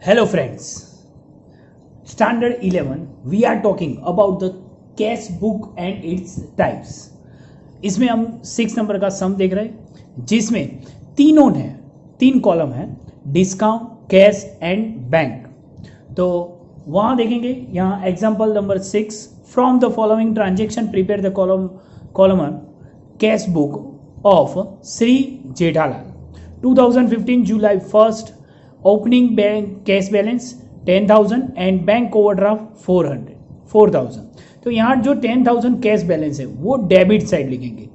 Hello friends, Standard 11 we are talking about the cash book and its types। इसमें हम 6 number का सम देख रहे हैं जिसमें तीन कॉलम है, डिस्काउंट, कैश एंड बैंक। तो वहाँ देखेंगे, यहाँ example number 6, from the following transaction prepare the column cash book of Shri Jethalal 2015 July 1st, opening bank cash balance 10,000 and bank overdraft 4,000। तो यहाँ जो 10,000 कैश बैलेंस है वो डेबिट साइड लिखेंगे,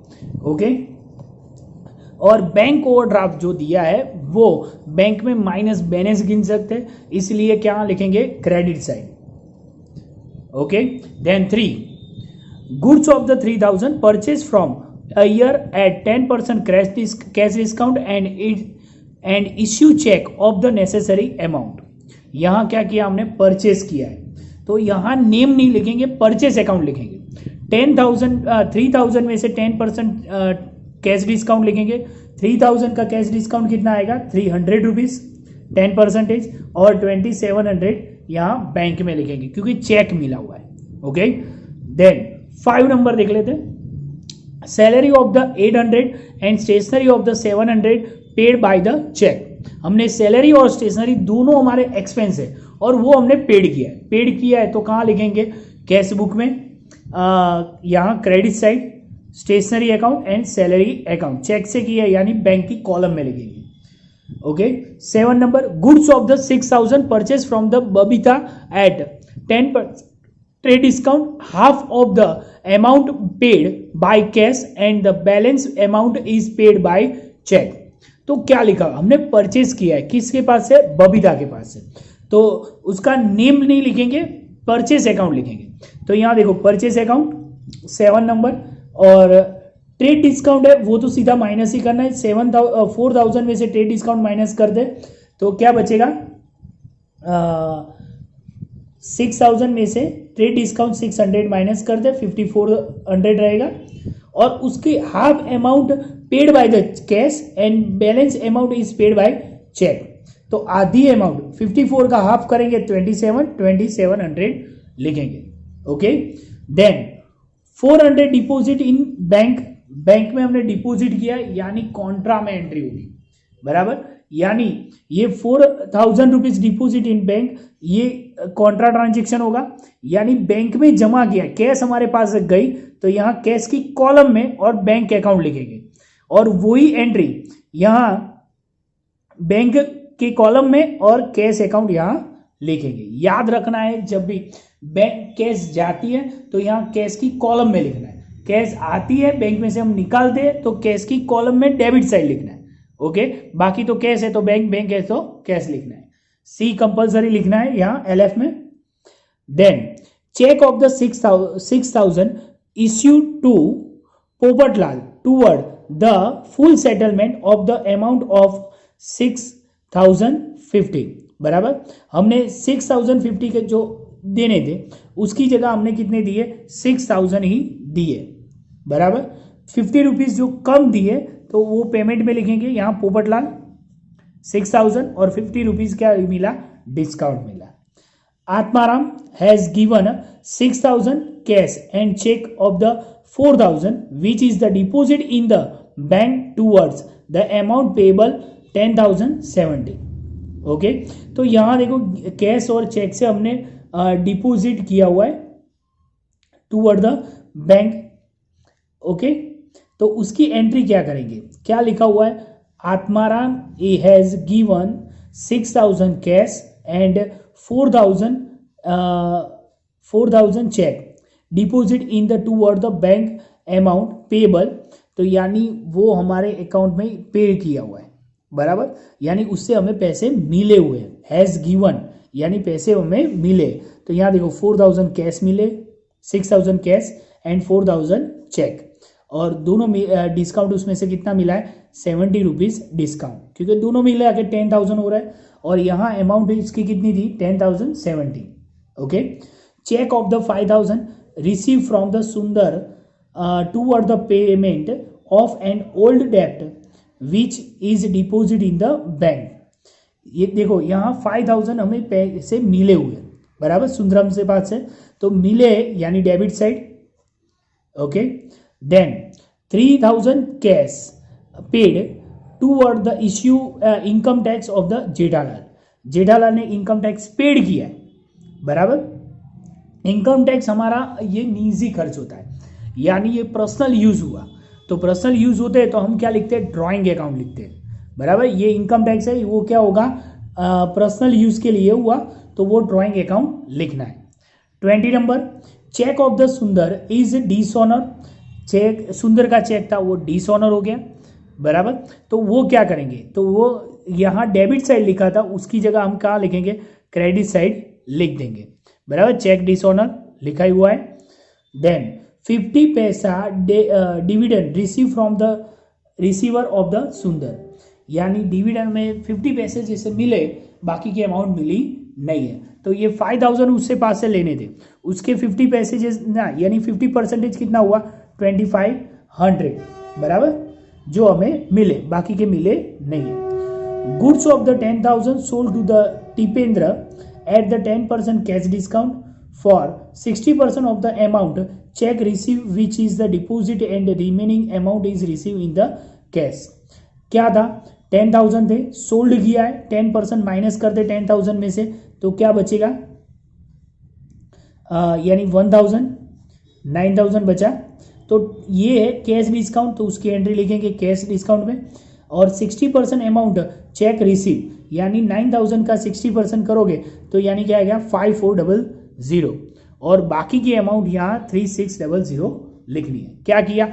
ओके। और बैंक ओवरड्राफ्ट जो दिया है वो बैंक में माइनस बैलेंस गिन सकते हैं, इसलिए क्या लिखेंगे, credit side, okay. Then 3, goods of the 3,000 purchase from a Iyer at 10% cash discount and issue cheque of the necessary amount. यहाँ क्या किया हमने, परचेस किया है, तो यहाँ नेम नहीं लिखेंगे, परचेस अकाउंट लिखेंगे। 3,000 में से 10% कैश डिस्काउंट लिखेंगे। 3,000 का कैश डिस्काउंट कितना आएगा, 300 रुपीज 10%, और 2,700 यहाँ बैंक में लिखेंगे क्योंकि चेक मिला हुआ है, ओके। देन 5 नंबर देख लेते हैं, salary of the 800 and stationery of the 700 paid by the cheque. हमने सैलरी और स्टेशनरी दोनों हमारे एक्सपेंस है और वो हमने पेड किया है तो कहाँ लिखेंगे, कैश बुक में, यहाँ credit side, stationery account and salary account. Cheque से किया है यानी बैंक की कॉलम में लिखेंगे, okay. 7 number, goods of the 6,000 purchase from the Babita at 10% trade discount, half of the amount paid by cash and the balance amount is paid by cheque. तो क्या लिखा, हमने परचेज किया है, किसके पास से, बबीता के पास से, तो उसका नेम नहीं लिखेंगे, परचेज अकाउंट लिखेंगे। तो यहां देखो परचेज अकाउंट 7 नंबर, और ट्रेड डिस्काउंट है वो तो सीधा माइनस ही करना है। 4,000 में से ट्रेड डिस्काउंट माइनस कर दे तो क्या बचेगा, 6,000 में से ट्रेड डिस्काउंट 600 माइनस कर दे, 5,400 रहेगा, और उसके half amount paid by the cash and balance amount is paid by cheque. तो आधी अमाउंट 54 का हाफ करेंगे 2,700 लिखेंगे, okay. Then 400 deposit in bank में हमने डिपॉजिट किया यानी कॉन्ट्रा में एंट्री होगी, बराबर। यानी ये 4,000 रुपीज डिपॉजिट इन बैंक, ये कॉन्ट्रा ट्रांजेक्शन होगा, यानी बैंक में जमा किया, कैश हमारे पास गई तो यहाँ कैश की कॉलम में और बैंक अकाउंट लिखेंगे, और वही एंट्री यहाँ बैंक के कॉलम में और कैश अकाउंट यहाँ लिखेंगे। याद रखना है, जब भी बैंक कैश जाती है तो यहाँ कैश की कॉलम में लिखना है, कैश आती है बैंक में से हम निकालते हैं तो कैश की कॉलम में डेबिट साइड लिखना है, ओके। बाकी तो कैश है तो बैंक है तो कैश लिखना है। सी कंपलसरी लिखना है यहाँ LF में। Then cheque of the 6,000 issue to Popatlal toward the full settlement of the amount of 6,050, बराबर। हमने 6,050 के जो देने थे उसकी जगह हमने कितने दिए, 6,000 ही दिए, बराबर। 50 रुपीज जो कम दिए तो वो पेमेंट में लिखेंगे, यहाँ पोपटलाल 6,000 और 50 रुपीज क्या मिला, डिस्काउंट मिला। Atmaram has given 6,000 cash and cheque of the 4,000 which is the deposit in the bank towards the amount payable 10,070, okay. तो यहां देखो कैश और चेक से हमने डिपॉजिट किया हुआ है टूवर्ड द बैंक, ओके। तो उसकी एंट्री क्या करेंगे, क्या लिखा हुआ है, Atmaram has given 6,000 cash and 4,000 cheque deposit in the toward the bank amount payable, तो यानी वो हमारे अकाउंट में पे किया हुआ है, बराबर। यानी उससे हमें पैसे मिले हुए हैं, हैज गिवन यानी पैसे हमें मिले। तो यहाँ देखो 4,000 कैश मिले, 6,000 कैश एंड 4,000 चेक, और दोनों डिस्काउंट उसमें से कितना मिला है, 70 रुपीज डिस्काउंट, क्योंकि दोनों मिले आके 10,000 हो रहा है, और यहाँ अमाउंट इसकी कितनी थी, 10,070, okay. Cheque of the 5,000 receive from the Sundar toward the payment of an old डेप्ट which is deposit in the bank. ये देखो यहाँ 5000 हमें पैसे मिले हुए, बराबर, सुंदरम से पास से, तो मिले यानी debit side, okay. Then 3000 cash paid toward the issue income tax of the Jethalal, Jethalal ने इनकम टैक्स पेड किया है, बराबर। इनकम टैक्स हमारा ये निजी खर्च होता है, यानी ये पर्सनल यूज हुआ, तो पर्सनल यूज होते हैं तो हम क्या लिखते हैं, ड्राइंग अकाउंट लिखते हैं, बराबर। ये इनकम टैक्स है, वो क्या होगा, पर्सनल यूज के लिए हुआ, तो वो ड्राइंग अकाउंट लिखना है। 20 नंबर, चेक ऑफ द सुंदर इज डिसऑनर, चेक सुंदर का चेक था वो डिसऑनर हो गया, बराबर। तो वो क्या करेंगे, तो वो यहाँ डेबिट साइड लिखा था, उसकी जगह हम क्या लिखेंगे, क्रेडिट साइड लिख देंगे, बराबर। चेक डिसऑनर लिखा ही हुआ है। देन 50 पैसा dividend receive from the receiver of the सुंदर, यानी डिविडेंड में 50 पैसे जैसे मिले, बाकी की अमाउंट मिली नहीं है, तो ये 5000 उससे पास से लेने थे, उसके 50 पैसे ना, यानी 50% कितना हुआ, 2500, बराबर, जो हमें मिले, बाकी के मिले नहीं है। Goods of the 10,000 sold to the Tipendra at the 10% cash discount for 60% of the amount cheque receive which is the deposit and remaining amount is receive in the cash. क्या था, 10,000 थे, सोल्ड किया है, 10% माइनस कर दे 10,000 में से, तो क्या बचेगा, यानी 1000, 9000 बचा, तो ये है कैश डिस्काउंट, तो उसकी एंट्री लिखेंगे कैश डिस्काउंट में। और 60% अमाउंट चेक रिसीव, यानी 9000 का 60% करोगे तो यानी क्या आएगा, 5400, और बाकी की अमाउंट यहाँ 3600 लिखनी है। क्या किया,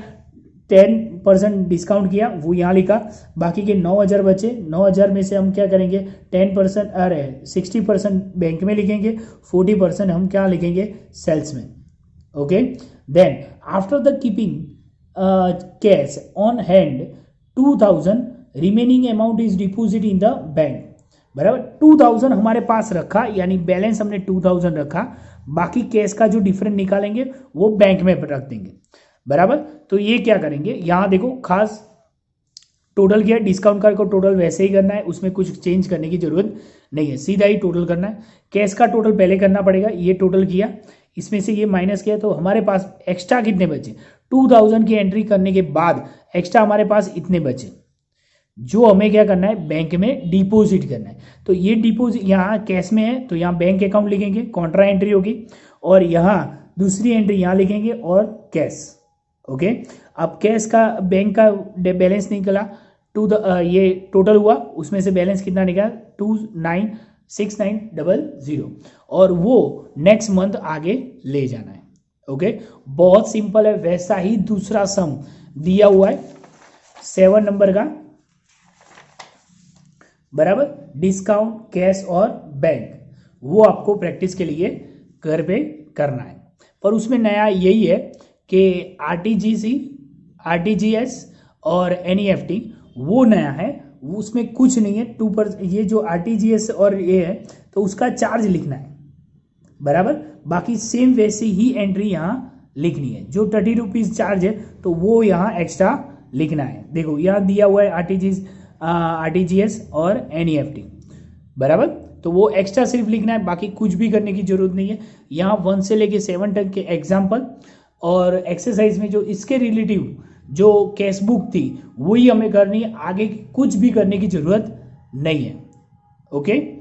10% डिस्काउंट किया, वो यहाँ लिखा, बाकी के 9000 बचे, 9000 में से हम क्या करेंगे, 10%, अरे 60% बैंक में लिखेंगे, 40% हम क्या लिखेंगे, सेल्स में, okay. Then after the keeping cash on hand 2000 remaining amount is deposit in the bank, बराबर। 2000 हमारे पास रखा, यानी बैलेंस हमने 2000 रखा, बाकी कैश का जो डिफरेंस निकालेंगे वो बैंक में रख देंगे, बराबर। तो ये क्या करेंगे, यहाँ देखो खास टोटल किया, डिस्काउंट कार्ड को टोटल वैसे ही करना है, उसमें कुछ चेंज करने की जरूरत नहीं है, सीधा ही टोटल करना है। कैश का टोटल पहले करना पड़ेगा, ये टोटल किया, इसमें से ये माइनस किया, तो हमारे पास एक्स्ट्रा कितने बचे, 2000 की एंट्री करने के बाद एक्स्ट्रा हमारे पास इतने बचे, जो हमें क्या करना है, बैंक में डिपॉजिट करना है। तो ये डिपॉजिट यहाँ कैश में है, तो यहाँ बैंक अकाउंट लिखेंगे, कॉन्ट्रा एंट्री होगी, और यहाँ दूसरी एंट्री यहाँ लिखेंगे, और कैश, ओके। अब कैश का बैंक का बैलेंस निकला, ये टोटल हुआ, उसमें से बैलेंस कितना निकला, 296900, और वो नेक्स्ट मंथ आगे ले जाना है, ओके। बहुत सिंपल है। वैसा ही दूसरा सम दिया हुआ है 7 नंबर का, बराबर, डिस्काउंट, कैश और बैंक, वो आपको प्रैक्टिस के लिए घर पे करना है। पर उसमें नया यही है कि आरटीजीएस और एनईएफटी वो नया है, वो उसमें कुछ नहीं है, 2%, ये जो आरटीजीएस और ये है तो उसका चार्ज लिखना है, बराबर। बाकी सेम वैसी ही एंट्री यहाँ लिखनी है, जो 30 रुपीज़ चार्ज है तो वो यहाँ एक्स्ट्रा लिखना है। देखो यहाँ दिया हुआ है आरटीजीएस और एनईएफटी, बराबर, तो वो एक्स्ट्रा सिर्फ लिखना है, बाकी कुछ भी करने की जरूरत नहीं है। यहाँ 1 से लेके 7 तक के एग्जाम्पल और एक्सरसाइज में जो इसके रिलेटिव जो कैश बुक थी वही हमें करनी है, आगे कुछ भी करने की जरूरत नहीं है, ओके।